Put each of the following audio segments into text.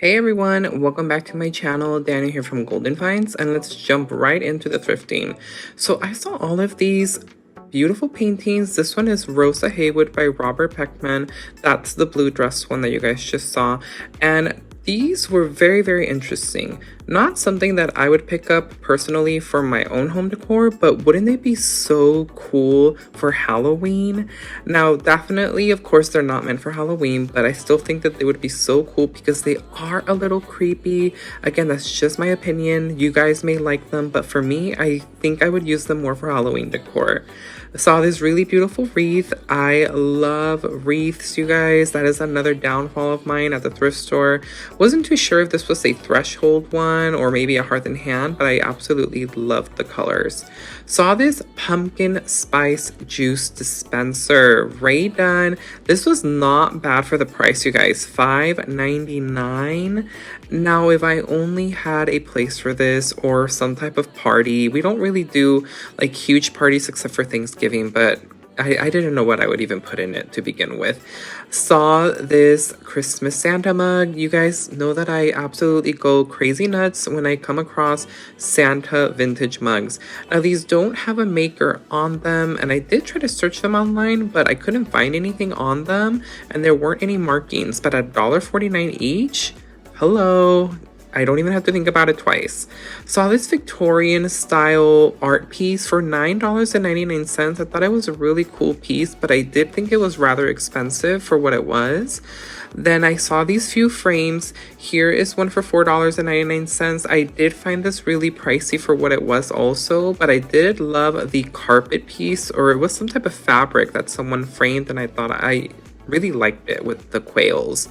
Hey everyone, welcome back to my channel. Daniel here from Golden Finds, and let's jump right into the thrifting. So I saw all of these beautiful paintings. This one is Rosa Haywood by Robert Peckman. That's the blue dress one that you guys just saw. And these were very interesting. Not something that I would pick up personally for my own home decor, but wouldn't they be so cool for Halloween? Now, definitely, of course, they're not meant for Halloween, but I still think that they would be so cool because they are a little creepy. Again, that's just my opinion. You guys may like them, but for me, I think I would use them more for Halloween decor. I saw this really beautiful wreath. I love wreaths, you guys. That is another downfall of mine at the thrift store. Wasn't too sure if this was a threshold one or maybe a hearth in hand, but I absolutely loved the colors. Saw this pumpkin spice juice dispenser. Ray Dunn. This was not bad for the price, you guys. $5.99. Now, if I only had a place for this or some type of party, we don't really do like huge parties except for Thanksgiving, but I didn't know what I would even put in it to begin with. Saw this Christmas Santa mug. You guys know that I absolutely go crazy nuts when I come across Santa vintage mugs. Now, these don't have a maker on them, and I did try to search them online, but I couldn't find anything on them, and there weren't any markings. But at $1.49 each, hello. I don't even have to think about it twice. Saw this Victorian style art piece for $9.99. I thought it was a really cool piece, but I did think it was rather expensive for what it was. Then I saw these few frames. Here is one for $4.99. I did find this really pricey for what it was also, but I did love the carpet piece, or it was some type of fabric that someone framed, and I thought I really liked it with the quails.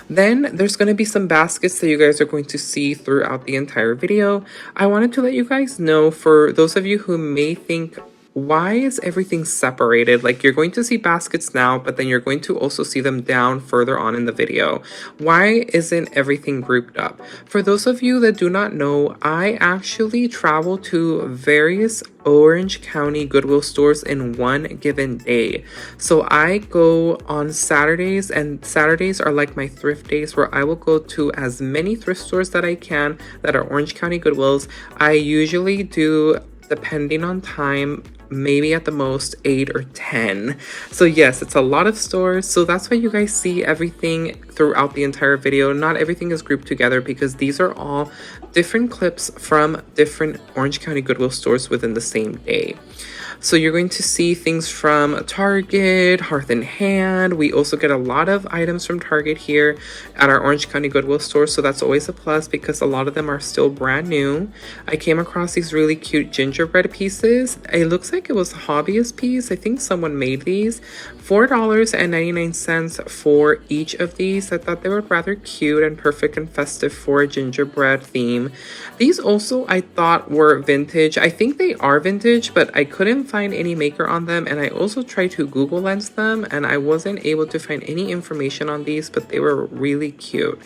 Then there's going to be some baskets that you guys are going to see throughout the entire video. I wanted to let you guys know, for those of you who may think, why is everything separated? Like, you're going to see baskets now, but then you're going to also see them down further on in the video. Why isn't everything grouped up? For those of you that do not know, I actually travel to various Orange County Goodwill stores in one given day. So I go on Saturdays, and Saturdays are like my thrift days, where I will go to as many thrift stores that I can that are Orange County Goodwills. I usually do, depending on time, maybe at the most 8 or 10. So yes, it's a lot of stores. So that's why you guys see everything throughout the entire video. Not everything is grouped together because these are all different clips from different Orange County Goodwill stores within the same day. So you're going to see things from Target, Hearth and Hand. We also get a lot of items from Target here at our Orange County Goodwill store. So that's always a plus because a lot of them are still brand new. I came across these really cute gingerbread pieces. It looks like it was a hobbyist piece. I think someone made these. $4.99 for each of these. I thought they were rather cute and perfect and festive for a gingerbread theme. These also I thought were vintage. I think they are vintage, but I couldn't find any maker on them, and I also tried to Google lens them and I wasn't able to find any information on these, but they were really cute.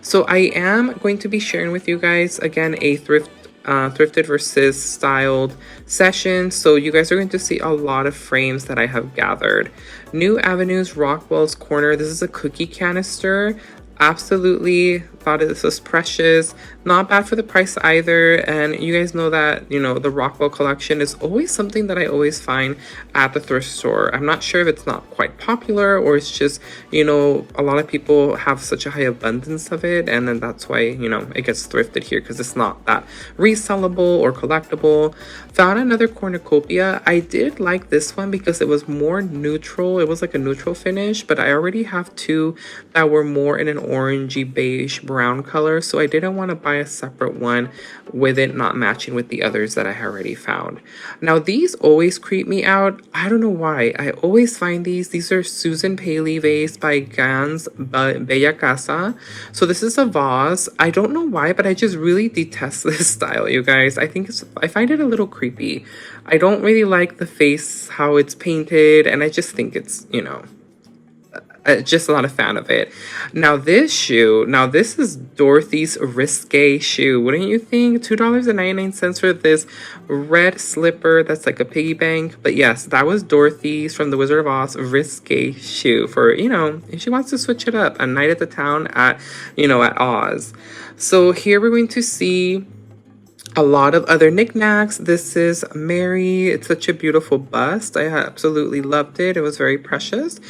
So I am going to be sharing with you guys again a thrifted versus styled session. So you guys are going to see a lot of frames that I have gathered. New Avenues Rockwell's Corner. This is a cookie canister. Absolutely thought this was precious. Not bad for the price either. And you guys know that, you know, the Rockwell collection is always something that I always find at the thrift store. I'm not sure if it's not quite popular or it's just, you know, a lot of people have such a high abundance of it, and then that's why, you know, it gets thrifted here because it's not that resellable or collectible. Found another cornucopia. I did like this one because it was more neutral. It was like a neutral finish, but I already have two that were more in an orangey beige brown color, so I didn't want to buy a separate one with it not matching with the others that I already found. Now, these always creep me out. I don't know why. I always find these are Susan Paley vase by Gans Bella Casa. So this is a vase. I don't know why, but I just really detest this style, you guys. I find it a little creepy. I don't really like the face, how it's painted, and I just think it's, you know, Just not a fan of it. Now this is Dorothy's risque shoe. Wouldn't you think? $2.99 for this red slipper that's like a piggy bank. But yes, that was Dorothy's from The Wizard of Oz risque shoe for, if she wants to switch it up, a night at the town at, at Oz. So here we're going to see a lot of other knickknacks. This is Mary. It's such a beautiful bust. I absolutely loved it. It was very precious.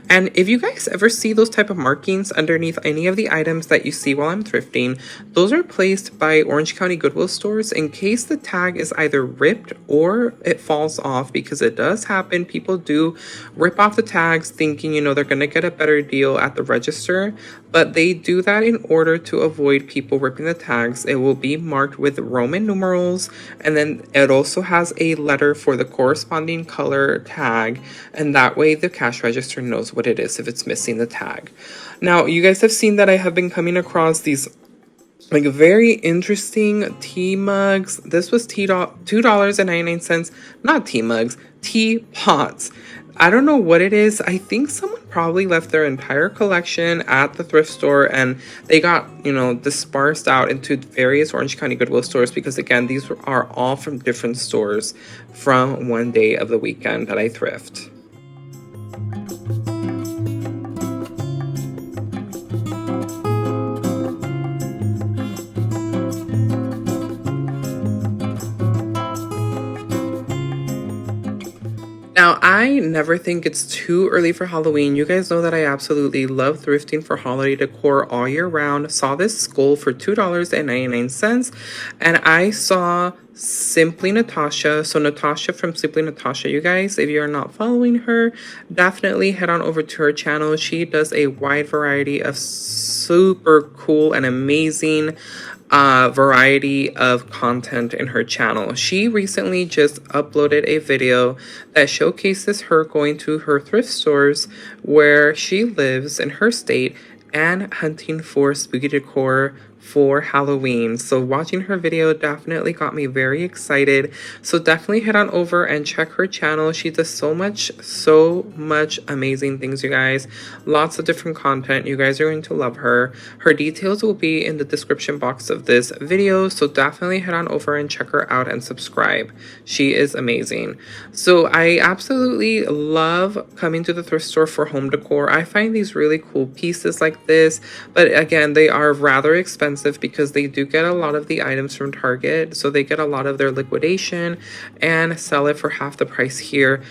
And if you guys ever see those type of markings underneath any of the items that you see while I'm thrifting, those are placed by Orange County Goodwill stores in case the tag is either ripped or it falls off, because it does happen. People do rip off the tags thinking, they're going to get a better deal at the register, but they do that in order to avoid people ripping the tags. It will be marked with Roman numerals, and then it also has a letter for the corresponding color tag, and that way the cash register knows what it is if it's missing the tag. Now, you guys have seen that I have been coming across these like very interesting tea mugs. This was $2.99, not tea mugs, tea pots. I don't know what it is. I think someone probably left their entire collection at the thrift store and they got, dispersed out into various Orange County Goodwill stores, because again, these are all from different stores from one day of the weekend that I thrift. Now, I never think it's too early for Halloween. You guys know that I absolutely love thrifting for holiday decor all year round. Saw this skull for $2.99, and I saw Simply Natasha. So Natasha from Simply Natasha, you guys, if you're not following her, definitely head on over to her channel. She does a wide variety of super cool and amazing variety of content in her channel. She recently just uploaded a video that showcases her going to her thrift stores where she lives in her state and hunting for spooky decor for Halloween. So watching her video definitely got me very excited. So definitely head on over and check her channel. She does so much amazing things, you guys. Lots of different content. You guys are going to love her. Her details will be in the description box of this video. So definitely head on over and check her out and subscribe. She is amazing. So I absolutely love coming to the thrift store for home decor. I find these really cool pieces like this, but again, they are rather expensive because they do get a lot of the items from Target. So they get a lot of their liquidation and sell it for half the price here.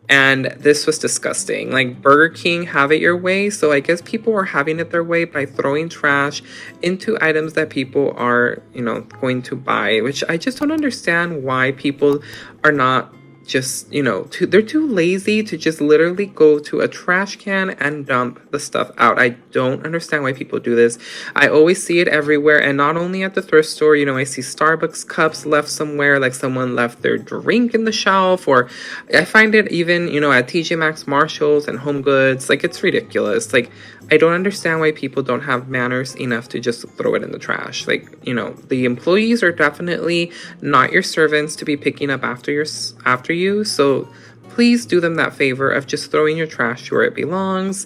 And this was disgusting. Like Burger King, have it your way. So I guess people are having it their way by throwing trash into items that people are, going to buy, which I just don't understand why people are not just, they're too lazy to just literally go to a trash can and dump the stuff out. I don't understand why people do this. I always see it everywhere, and not only at the thrift store. I see Starbucks cups left somewhere, like someone left their drink in the shelf, or I find it even, at TJ Maxx, Marshalls, and Home Goods. Like, it's ridiculous. Like, I don't understand why people don't have manners enough to just throw it in the trash. Like, the employees are definitely not your servants to be picking up after you. So please do them that favor of just throwing your trash where it belongs.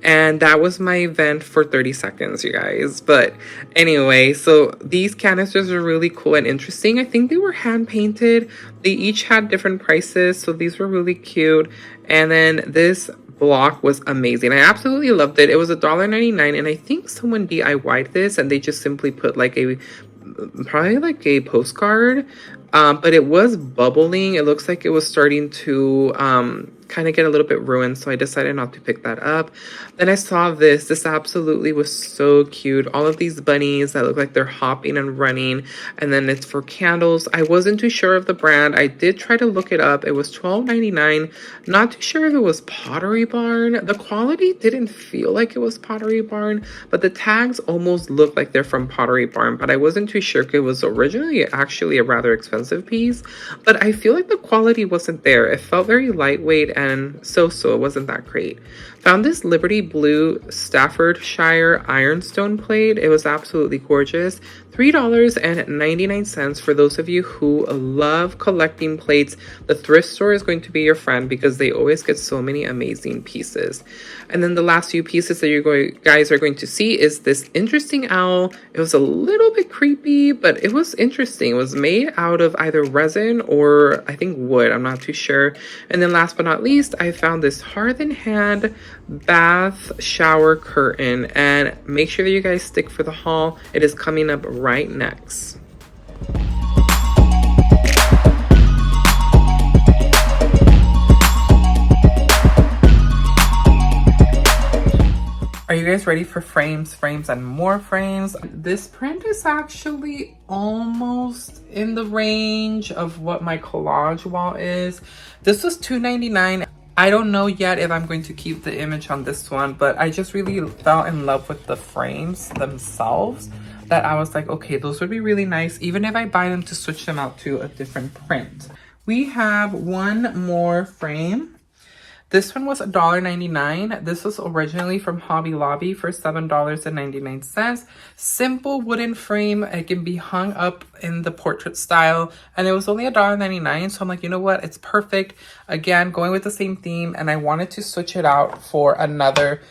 And that was my vent for 30 seconds, you guys. But anyway, so these canisters are really cool and interesting. I think they were hand painted. They each had different prices, so these were really cute. And then this block was amazing. I absolutely loved it. It was $1.99, and I think someone DIY'd this and they just simply put probably like a postcard, but it was bubbling. It looks like it was starting to kind of get a little bit ruined, so I decided not to pick that up. Then I saw this absolutely was so cute. All of these bunnies that look like they're hopping and running, and then it's for candles. I wasn't too sure of the brand. I did try to look it up. It was $12.99. Not too sure if it was Pottery Barn. The quality didn't feel like it was Pottery Barn, but the tags almost looked like they're from Pottery Barn, but I wasn't too sure if it was originally actually a rather expensive piece. But I feel like the quality wasn't there. It felt very lightweight and so it wasn't that great. Found this Liberty Blue Staffordshire ironstone plate. It was absolutely gorgeous. $3.99. For those of you who love collecting plates, the thrift store is going to be your friend because they always get so many amazing pieces. And then the last few pieces that guys are going to see is this interesting owl. It was a little bit creepy, but it was interesting. It was made out of either resin or I think wood. I'm not too sure. And then last but not least, I found this Hearth and Hand bath shower curtain, and make sure that you guys stick for the haul. It is coming up right next. Are you guys ready for frames, and more frames? This print is actually almost in the range of what my collage wall is. This was $2.99. I don't know yet if I'm going to keep the image on this one, but I just really fell in love with the frames themselves that I was like, okay, those would be really nice, even if I buy them to switch them out to a different print. We have one more frame. This one was $1.99. This was originally from Hobby Lobby for $7.99. Simple wooden frame. It can be hung up in the portrait style. And it was only $1.99. So I'm like, you know what? It's perfect. Again, going with the same theme. And I wanted to switch it out for another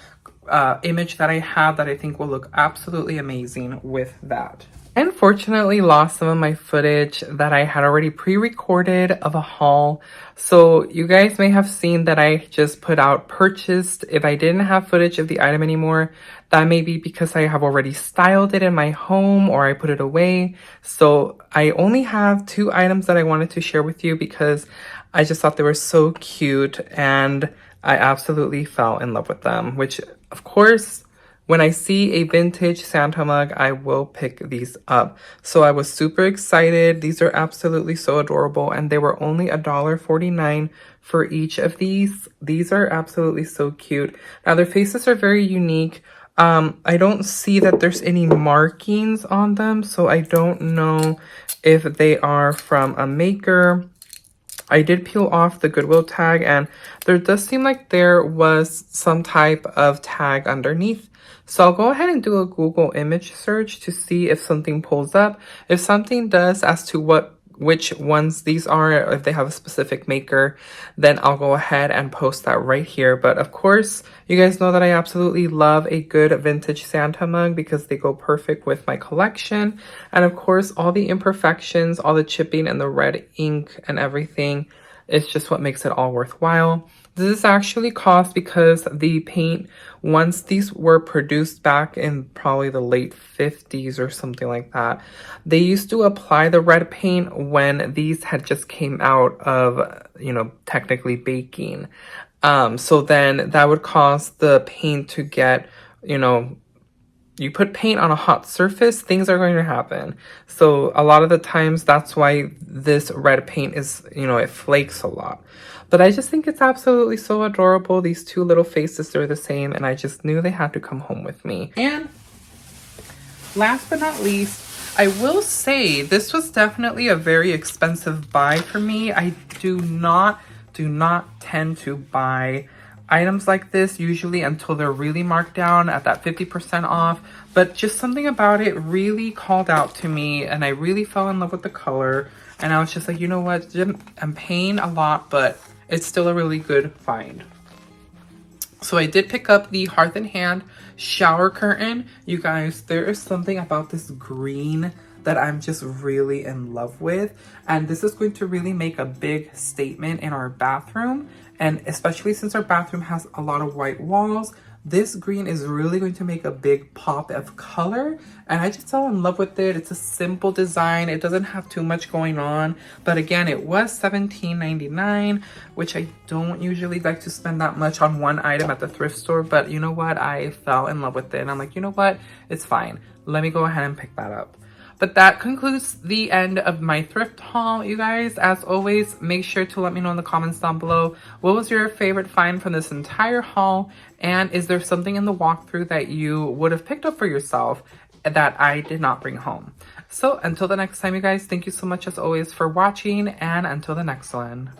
image that I have that I think will look absolutely amazing with that. I unfortunately lost some of my footage that I had already pre-recorded of a haul. So you guys may have seen that I just put out purchased. If I didn't have footage of the item anymore, that may be because I have already styled it in my home or I put it away. So I only have 2 items that I wanted to share with you because I just thought they were so cute and I absolutely fell in love with them, which of course, when I see a vintage Santa mug, I will pick these up. So I was super excited. These are absolutely so adorable. And they were only $1.49 for each of these. These are absolutely so cute. Now their faces are very unique. I don't see that there's any markings on them. So I don't know if they are from a maker. I did peel off the Goodwill tag and there does seem like there was some type of tag underneath. So I'll go ahead and do a Google image search to see if something pulls up. If something does as to which ones these are, or if they have a specific maker, then I'll go ahead and post that right here. But of course, you guys know that I absolutely love a good vintage Santa mug because they go perfect with my collection. And of course, all the imperfections, all the chipping and the red ink and everything, it's just what makes it all worthwhile. This actually cost because the paint, once these were produced back in probably the late 50s or something like that, they used to apply the red paint when these had just came out of, you know, technically baking. So then that would cause the paint to get, you know, you put paint on a hot surface, things are going to happen. So a lot of the times that's why this red paint is, you know, it flakes a lot. But I just think it's absolutely so adorable. These 2 little faces are the same and I just knew they had to come home with me. And last but not least, I will say this was definitely a very expensive buy for me. I do not tend to buy items like this usually until they're really marked down at that 50% off, but just something about it really called out to me and I really fell in love with the color and I was just like, you know what, I'm paying a lot, but it's still a really good find. So I did pick up the Hearth and Hand shower curtain. You guys, there is something about this green that I'm just really in love with. And this is going to really make a big statement in our bathroom. And especially since our bathroom has a lot of white walls, this green is really going to make a big pop of color. And I just fell in love with it. It's a simple design. It doesn't have too much going on. But again, it was $17.99, which I don't usually like to spend that much on one item at the thrift store. But you know what? I fell in love with it. And I'm like, you know what? It's fine. Let me go ahead and pick that up. But that concludes the end of my thrift haul, you guys. As always, make sure to let me know in the comments down below, what was your favorite find from this entire haul? And is there something in the walkthrough that you would have picked up for yourself that I did not bring home? So until the next time, you guys, thank you so much as always for watching, and until the next one.